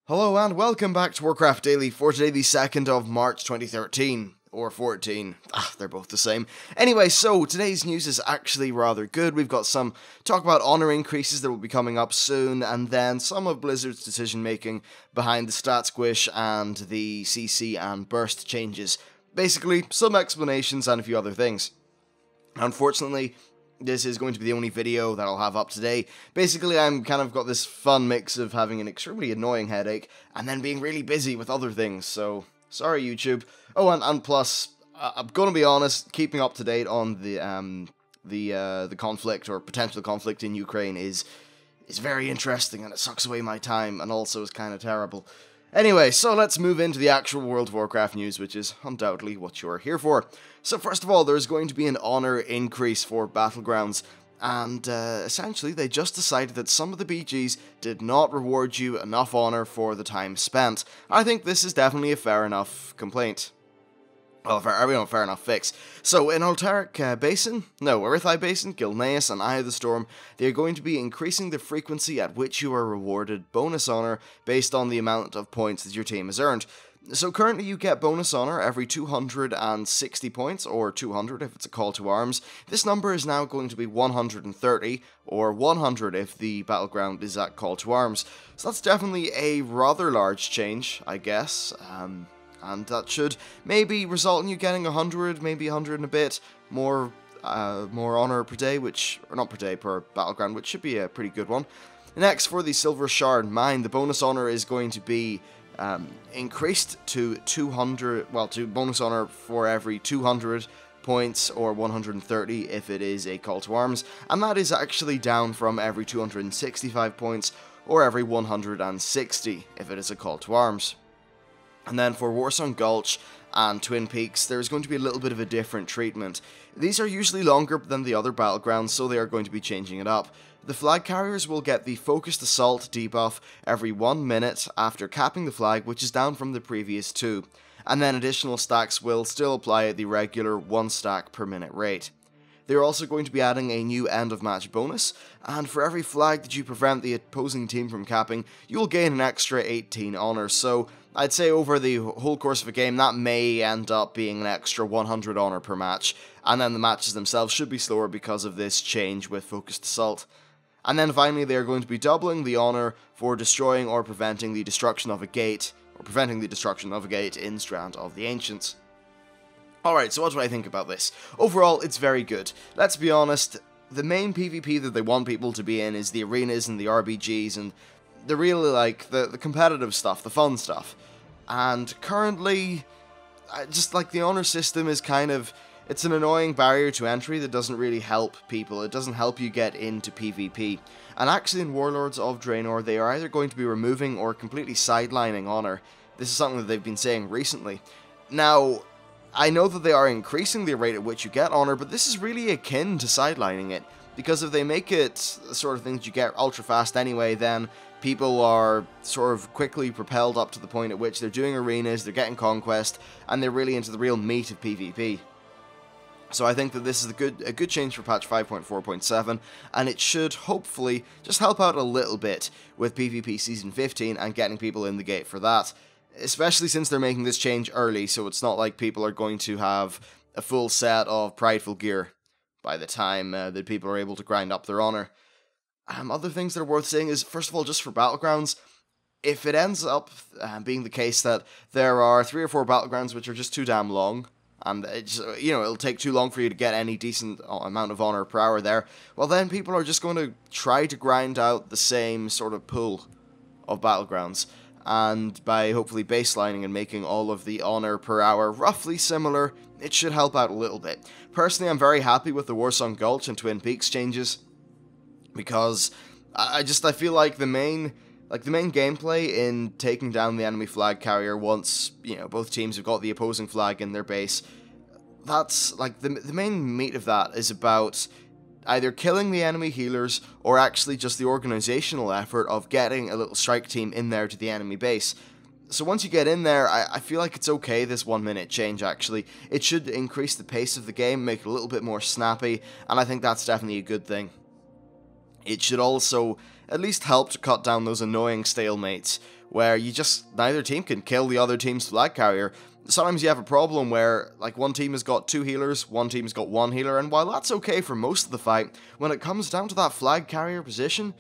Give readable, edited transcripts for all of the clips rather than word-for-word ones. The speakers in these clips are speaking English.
Hello and welcome back to Warcraft Daily for today, the 2nd of March 2013. Or 14. They're both the same. Anyway, so today's news is actually rather good. We've got some talk about honor increases that will be coming up soon, and then some of Blizzard's decision making behind the stat squish and the CC and burst changes. Basically, some explanations and a few other things. Unfortunately, this is going to be the only video that I'll have up today. Basically, I'm kind of got this fun mix of having an extremely annoying headache and then being really busy with other things, so sorry YouTube. Oh, and plus, I'm gonna be honest, keeping up to date on the conflict or potential conflict in Ukraine is very interesting, and it sucks away my time and also is kind of terrible. Anyway, so let's move into the actual World of Warcraft news, which is undoubtedly what you're here for. So first of all, there's going to be an honor increase for Battlegrounds, and essentially they just decided that some of the BGs did not reward you enough honor for the time spent. I think this is definitely a fair enough complaint. Well, fair enough fix. So, in Altaric Basin, Orithai Basin, Gilneas, and Eye of the Storm, they are going to be increasing the frequency at which you are rewarded bonus honor based on the amount of points that your team has earned. So currently you get bonus honor every 260 points, or 200 if it's a call to arms. This number is now going to be 130, or 100 if the Battleground is at call to arms. So that's definitely a rather large change, I guess. And that should maybe result in you getting 100, maybe 100 and a bit more honor per day, per Battleground, which should be a pretty good one. Next, for the Silver Shard Mine, the bonus honor is going to be increased to 200, to bonus honor for every 200 points, or 130 if it is a call to arms, and that is actually down from every 265 points, or every 160 if it is a call to arms. And then for Warsong Gulch and Twin Peaks, there's going to be a little bit of a different treatment. These are usually longer than the other battlegrounds, so they are going to be changing it up. The flag carriers will get the Focused Assault debuff every 1 minute after capping the flag, which is down from the previous 2. And then additional stacks will still apply at the regular 1 stack per minute rate. They're also going to be adding a new end of match bonus, and for every flag that you prevent the opposing team from capping, you'll gain an extra 18 honor, so I'd say over the whole course of a game that may end up being an extra 100 honor per match, and then the matches themselves should be slower because of this change with Focused Assault. And then finally they are going to be doubling the honor for destroying or preventing the destruction of a gate, in Strand of the Ancients. Alright, so what do I think about this? Overall, it's very good. Let's be honest, the main PvP that they want people to be in is the arenas and the RBGs and the really, the competitive stuff, the fun stuff. And currently, the honor system is it's an annoying barrier to entry that doesn't really help people. It doesn't help you get into PvP. And actually in Warlords of Draenor, they are either going to be removing or completely sidelining honor. This is something that they've been saying recently. Now, I know that they are increasing the rate at which you get honor, but this is really akin to sidelining it, because if they make it the sort of thing that you get ultra fast anyway, then people are sort of quickly propelled up to the point at which they're doing arenas, they're getting conquest, and they're really into the real meat of PvP. So I think that this is a good change for patch 5.4.7, and it should hopefully just help out a little bit with PvP Season 15 and getting people in the gate for that. Especially since they're making this change early, so it's not like people are going to have a full set of prideful gear by the time that people are able to grind up their honor. Other things that are worth saying is, first of all, just for Battlegrounds, if it ends up being the case that there are 3 or 4 Battlegrounds which are just too damn long, and it'll take too long for you to get any decent amount of honor per hour there, well then people are just going to try to grind out the same sort of pool of Battlegrounds. And by hopefully baselining and making all of the honor per hour roughly similar, it should help out a little bit. Personally, I'm very happy with the Warsong Gulch and Twin Peaks changes, because I feel like the main gameplay in taking down the enemy flag carrier once, both teams have got the opposing flag in their base, that's, the main meat of that is about either killing the enemy healers, or actually just the organizational effort of getting a little strike team in there to the enemy base. So once you get in there, I feel like it's okay, this 1 minute change actually. It should increase the pace of the game, make it a little bit more snappy, and I think that's definitely a good thing. It should also at least help to cut down those annoying stalemates, where neither team can kill the other team's flag carrier. Sometimes you have a problem where, like, one team has got 2 healers, one team's got 1 healer, and while that's okay for most of the fight, when it comes down to that flag carrier position,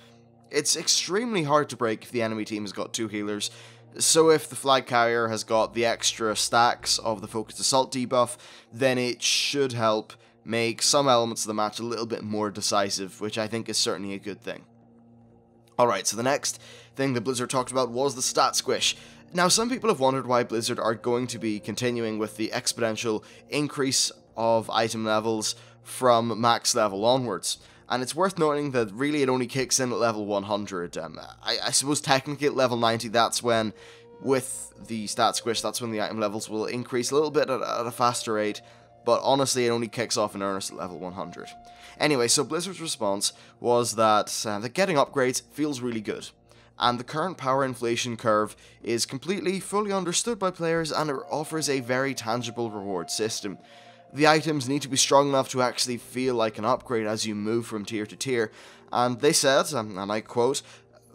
it's extremely hard to break if the enemy team has got 2 healers. So if the flag carrier has got the extra stacks of the focused assault debuff, then it should help make some elements of the match a little bit more decisive, which I think is certainly a good thing. Alright, so the next thing that Blizzard talked about was the stat squish. Now, some people have wondered why Blizzard are going to be continuing with the exponential increase of item levels from max level onwards. And it's worth noting that really it only kicks in at level 100. I suppose technically at level 90, that's when, with the stat squish, that's when the item levels will increase a little bit at a faster rate. But honestly, it only kicks off in earnest at level 100. Anyway, so Blizzard's response was that getting upgrades feels really good. And the current power inflation curve is fully understood by players, and it offers a very tangible reward system. The items need to be strong enough to actually feel like an upgrade as you move from tier to tier, and they said, and I quote,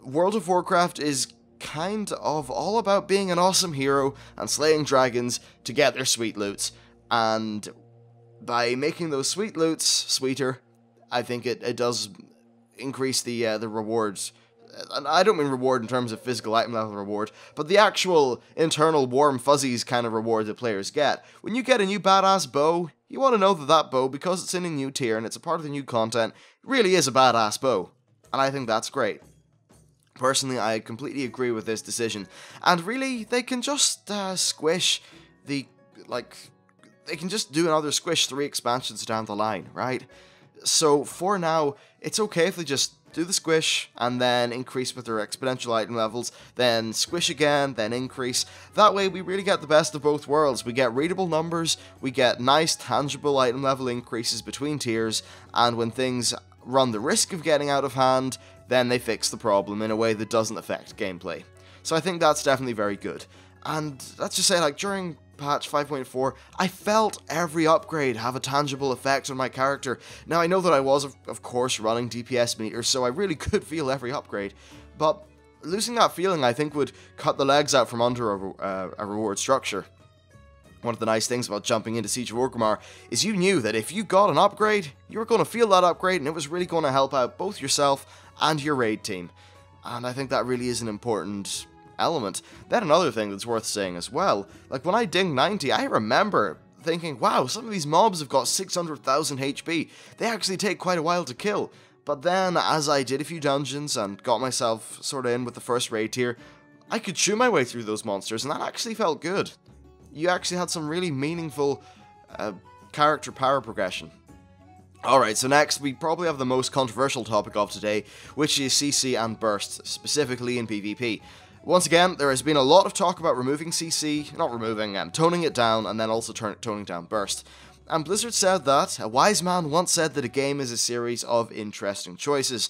"World of Warcraft is kind of all about being an awesome hero and slaying dragons to get their sweet loots, and by making those sweet loots sweeter, I think it does increase the rewards." And I don't mean reward in terms of physical item level reward, but the actual internal warm fuzzies kind of reward that players get. When you get a new badass bow, you want to know that that bow, because it's in a new tier and it's a part of the new content, really is a badass bow. And I think that's great. Personally, I completely agree with this decision. And really, they can just squish they can just do another squish 3 expansions down the line, right? So for now, it's okay if they just do the squish, and then increase with their exponential item levels, then squish again, then increase. That way we really get the best of both worlds. We get readable numbers, we get nice tangible item level increases between tiers, and when things run the risk of getting out of hand, then they fix the problem in a way that doesn't affect gameplay. So I think that's definitely very good. And let's just say, like, during patch 5.4, I felt every upgrade have a tangible effect on my character. Now, I know that I was, of course, running DPS meters, so I really could feel every upgrade, but losing that feeling, I think, would cut the legs out from under a reward structure. One of the nice things about jumping into Siege of Orgrimmar is you knew that if you got an upgrade, you were going to feel that upgrade, and it was really going to help out both yourself and your raid team. And I think that really is an important element. Then another thing that's worth saying as well, like when I dinged 90, I remember thinking, wow, some of these mobs have got 600,000 HP. They actually take quite a while to kill. But then, as I did a few dungeons and got myself sort of in with the first raid tier, I could chew my way through those monsters, and that actually felt good. You actually had some really meaningful character power progression. Alright, so next we probably have the most controversial topic of today, which is CC and Burst, specifically in PvP. Once again, there has been a lot of talk about removing CC, not removing, toning it down, and then also toning down Burst. And Blizzard said that a wise man once said that a game is a series of interesting choices.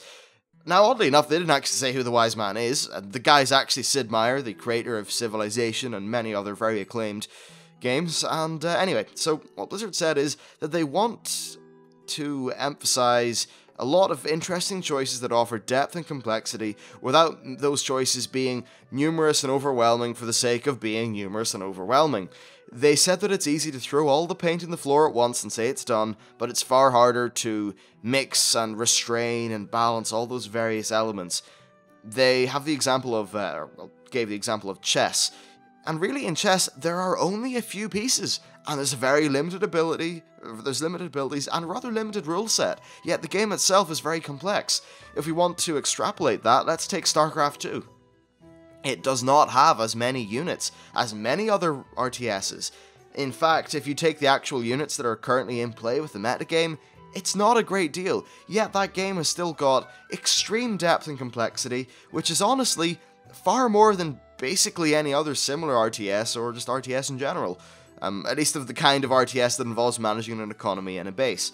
Now, oddly enough, they didn't actually say who the wise man is. The guy's actually Sid Meier, the creator of Civilization and many other very acclaimed games. And anyway, so what Blizzard said is that they want to emphasize a lot of interesting choices that offer depth and complexity without those choices being numerous and overwhelming for the sake of being numerous and overwhelming. They said that it's easy to throw all the paint in the floor at once and say it's done, but it's far harder to mix and restrain and balance all those various elements. They have the example of, gave the example of chess. And really in chess, there are only a few pieces, and there's limited abilities and a rather limited rule set, yet the game itself is very complex. If we want to extrapolate that, let's take StarCraft 2. It does not have as many units as many other RTSs. In fact, if you take the actual units that are currently in play with the metagame, it's not a great deal, yet that game has still got extreme depth and complexity, which is honestly far more than basically any other similar RTS or just RTS in general. At least of the kind of RTS that involves managing an economy and a base.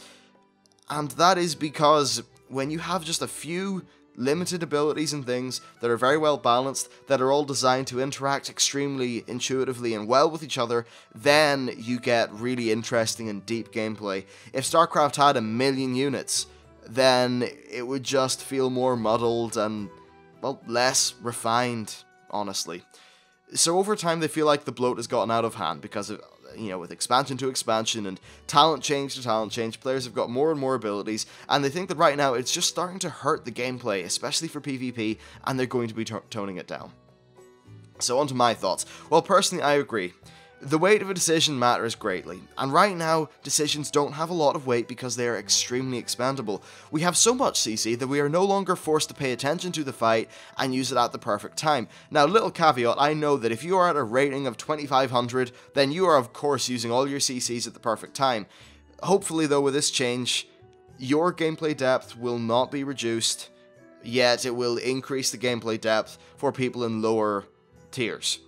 And that is because when you have just a few limited abilities and things that are very well balanced, that are all designed to interact extremely intuitively and well with each other, then you get really interesting and deep gameplay. If StarCraft had 1 million units, then it would just feel more muddled and, well, less refined, honestly. So over time, they feel like the bloat has gotten out of hand because of, with expansion to expansion and talent change to talent change, players have got more and more abilities, and they think that right now it's just starting to hurt the gameplay, especially for PvP, and they're going to be toning it down. So on to my thoughts. Well, personally, I agree. The weight of a decision matters greatly, and right now, decisions don't have a lot of weight because they are extremely expendable. We have so much CC that we are no longer forced to pay attention to the fight and use it at the perfect time. Now, little caveat, I know that if you are at a rating of 2500, then you are of course using all your CCs at the perfect time. Hopefully though, with this change, your gameplay depth will not be reduced, yet it will increase the gameplay depth for people in lower tiers.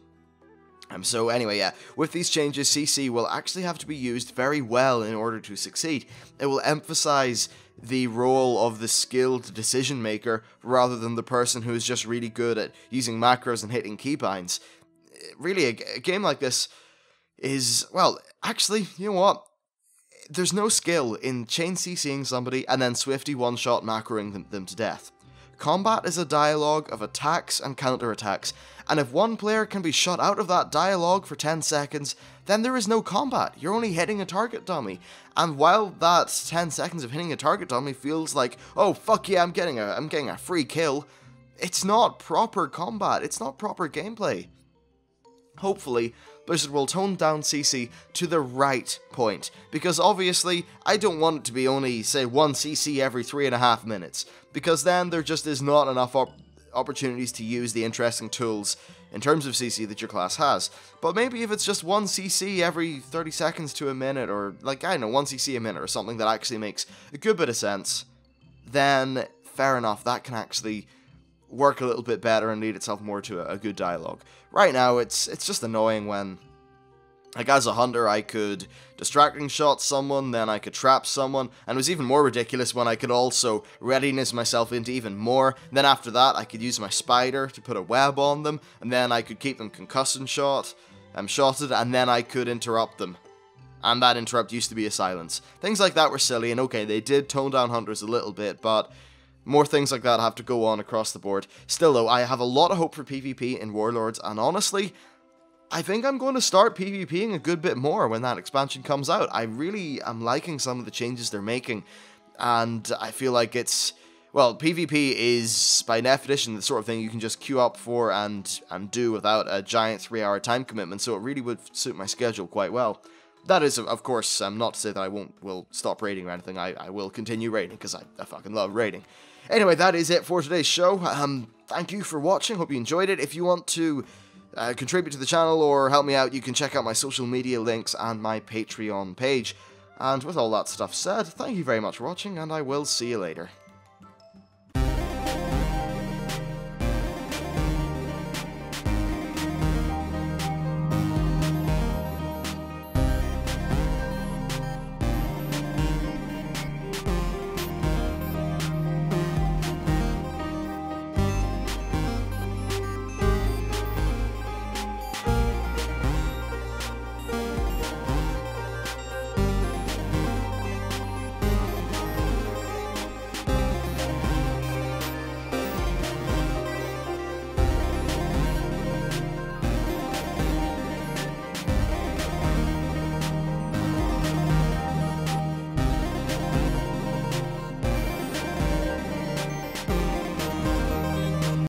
So anyway, yeah, with these changes, CC will actually have to be used very well in order to succeed. It will emphasize the role of the skilled decision maker rather than the person who is just really good at using macros and hitting keybinds. Really, a game like this is, well, actually, you know what? There's no skill in chain CCing somebody and then swiftly one-shot macroing them to death. Combat is a dialogue of attacks and counterattacks, and if one player can be shut out of that dialogue for 10 seconds, then there is no combat. You're only hitting a target dummy. And while that 10 seconds of hitting a target dummy feels like, oh fuck yeah, I'm getting a free kill, it's not proper combat, it's not proper gameplay. Hopefully, Blizzard will tone down CC to the right point, because obviously, I don't want it to be only, say, 1 CC every 3.5 minutes, because then there just is not enough opportunities to use the interesting tools in terms of CC that your class has. But maybe if it's just 1 CC every 30 seconds to a minute, or like, I don't know, 1 CC a minute or something that actually makes a good bit of sense, then fair enough, that can actually work a little bit better and lead itself more to a good dialogue. Right now, it's just annoying when, like, as a hunter, I could distracting shot someone, then I could trap someone, and it was even more ridiculous when I could also readiness myself into even more. Then after that, I could use my spider to put a web on them, and then I could keep them concussion shotted, and then I could interrupt them. And that interrupt used to be a silence. Things like that were silly, and okay, they did tone down hunters a little bit, but more things like that have to go on across the board. Still though, I have a lot of hope for PvP in Warlords, and honestly, I think I'm going to start PvPing a good bit more when that expansion comes out. I really am liking some of the changes they're making, and I feel like it's, well, PvP is, by definition, the sort of thing you can just queue up for and do without a giant 3-hour time commitment, so it really would suit my schedule quite well. That is, of course, not to say that I will stop raiding or anything. I will continue raiding, because I fucking love raiding. Anyway, that is it for today's show. Thank you for watching. Hope you enjoyed it. If you want to contribute to the channel or help me out, you can check out my social media links and my Patreon page. And with all that stuff said, thank you very much for watching, and I will see you later.